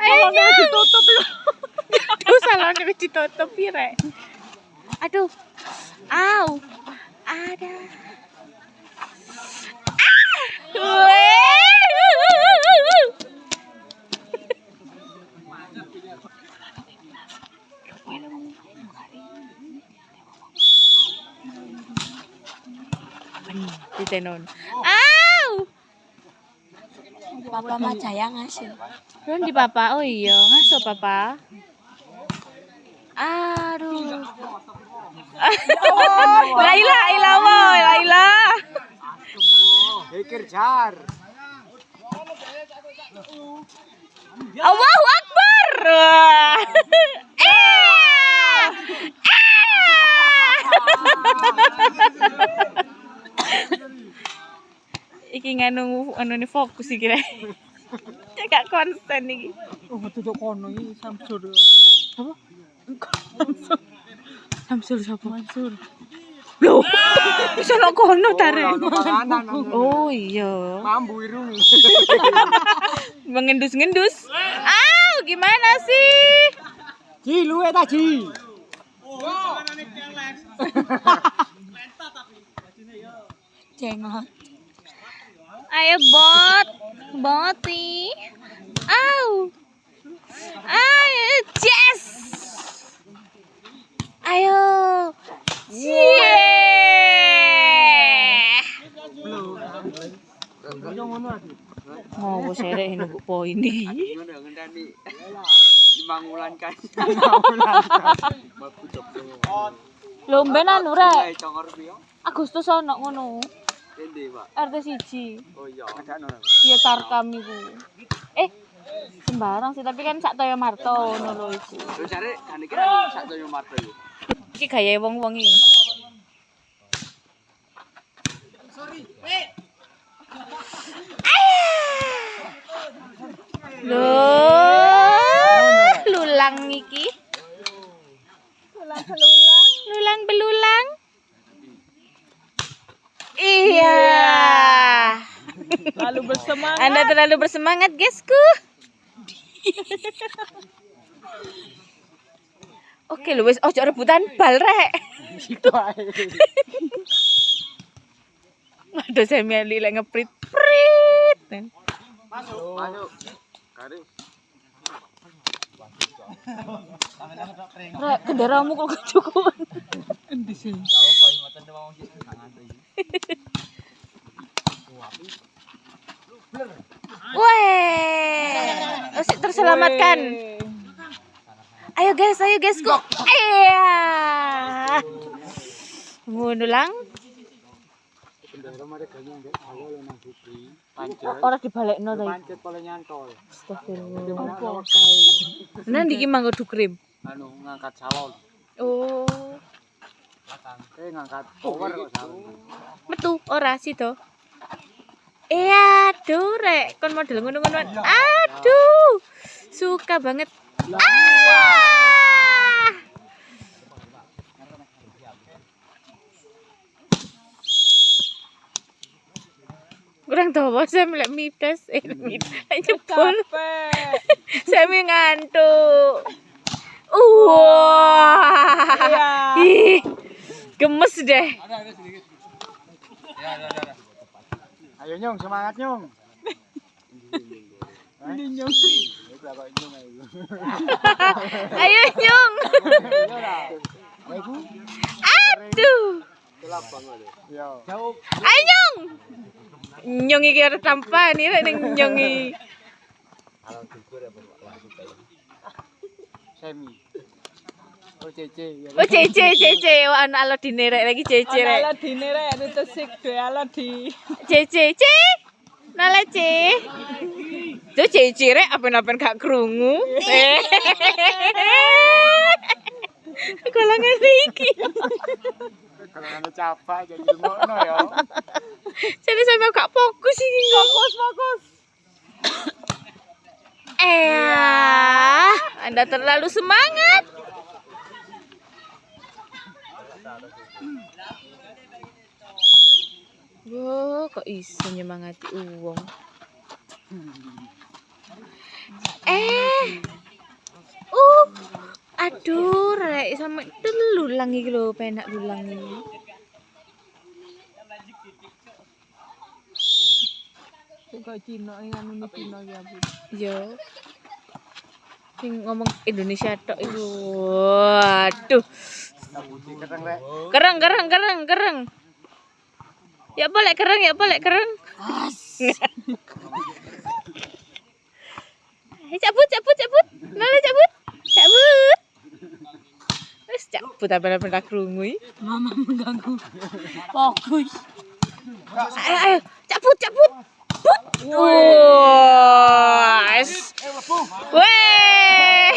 Salonnya ditutup ya. Aduh, salonnya ditutup ya. Aduh. Au. Ada. Di tenon. Au. Papa Majaya ngasih. Ron di papa. Oh iya, ngaso papa. Aduh. Laila, Laila. Kerjar. Allahu Akbar. Iki nganu ni fokus iki rek. Gak konsen iki. Oh, tutuk kono iki Samsur. Apa? Samsul sapa? Mansur. Loh, iso nang kono ta rek. Oh, Oh iya. mambu irung. Mengendus-ngendus. Gimana sih? Ji, luwe ta Ji? Jengot. Ayo boti. Ayo, yes. Ayo. Mau sere ini bu poin nih. Dimangulan kan. Lomben anu rek. Agustus ono ngono. Endi, Pak? RT 1. Oh iya, ada ono. Iya Tarkam iku. Sembarang sih tapi kan sak Toyo Marto ngono lho iku. Terus cari kan iki sak Toyo Marto iki. Iki gayae wong-wong iki. Lulang iki. Lulang belulang. Iya. Lalu bersemangat. Anda terlalu bersemangat, guysku. Oke lho wis ojo rebutan bal rek. Gitu ae. Aduh saya meli lek ngeprit. Prit. Masuk. Garis. Rek, kendaramu kok kecukupan. Endi sih? Weh, masih terselamatkan. Ayo guys kok. Iya. Ngunulang. Ora dibalekno ta iki. Pancet pole nyantol. Astagfirullah. Nang iki manggo dukrim. Anu ngangkat salon. Oh, Ngangkat power kok salon. metu ora sida. Aduh rek, kon model ngono-ngono. Aduh. Suka banget. Kurang dawa saya melek midas. Jebol. Saya ngantuk. Wah. Ih, gemes deh. Ayo Nyong, semangat Nyong. Ini Nyong. Ayo Nyung. Aduh. Ayo Nyung. Nyung iki ora tampan iki ning Nyung iki. Semi. Oh Cece. Oh Cece, oh anak Alodine rek lagi Cece rek. Aladine rek ditesik dhewe Aladi. Cece. Nala C. Tuh Cece rek apen-apen gak krungu. Golongan iki. Kalau anu capek jadi ngono ya. Jadi sampe gak fokus iki. Fokus. Anda terlalu semangat. Wow, kok iso nyemangati uang. Aduh, rek sampe telulang iki lho, penak dulang iki. Kok Cina yang anu Cina ya, Bu. Yo. Sing ngomong Indonesia tok itu. Waduh. Putih keren rek. Kereng. Ya boleh kereng. Cabut. Nale cabut. Wis cabut apa krungu iki. Mama mengganggu. Fokus. Ayo, cabut. Wes. Weh.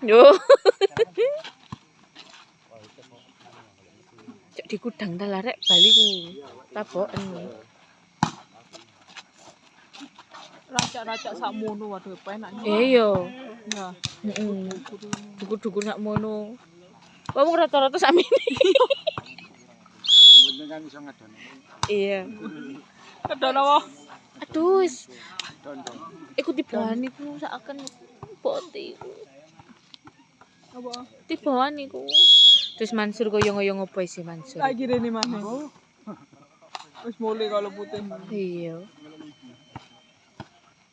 Yo. Cek di gudang ta larek bali ku. Taboken. Racak-racak sakmono waduh penak. Iya. Nah, Heeh. Dukur-dukur sak mono. Wong rata-rata sakmene. Kemudian kan iso ngedon. Iya. kedon apa? Aduh, wis Don. iku tibahan iku saken bote iku. Apa? Tibahan iku. Terus Mansur koyo-koyo ngopo sih Mansur? Lagi rene maneh. Wis mulai kalau putih. Iya.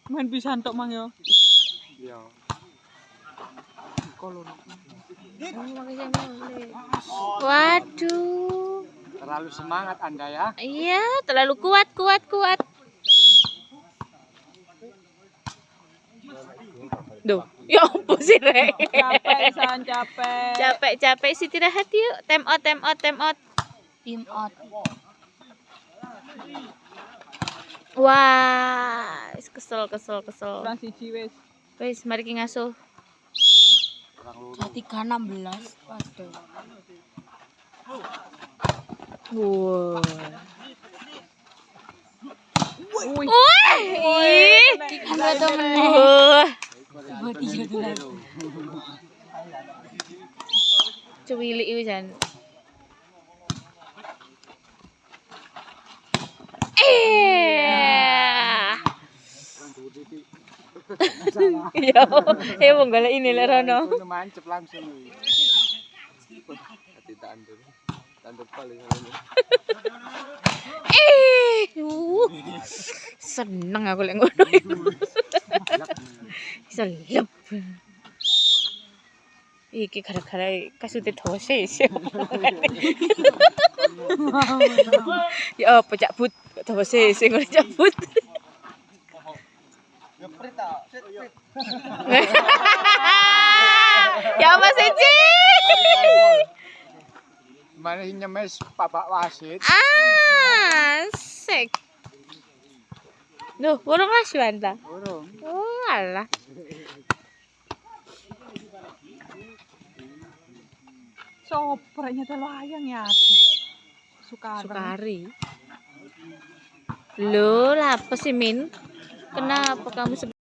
Main pisan tok mang yo. Iya. Kolon. Waduh. Terlalu semangat Anda ya. Iya, terlalu kuat. Duh, ya apa sih, Rek? Capek. Capek sih istirahat yuk. Time out. Team out. Wah, kesel. Kurang siji wis. Wis, mari ki ngasuh. Kurang lurus. 316. Waduh. Wow. Wih. Ih, Ada to meneh. wah, Boti jodoh. cuwilik iku jan. Ya, wong golek ini lek rono. Itu mancep langsung. Hati tandur. Tandur paling ngono. Seneng aku lek ngono iku. Selep. Iki gara-gara kasute dosis. Ya apa cabut dosis sing ora cabut. Ya apa sih, Ci? Mana nyemes Pak Wasit. Asik. Duh, burung lasuan ta? Urung. Oh, alah. Sopreknya telu ayang ya ada. Sukari. Loh, lapes sih, Min? Kenapa kamu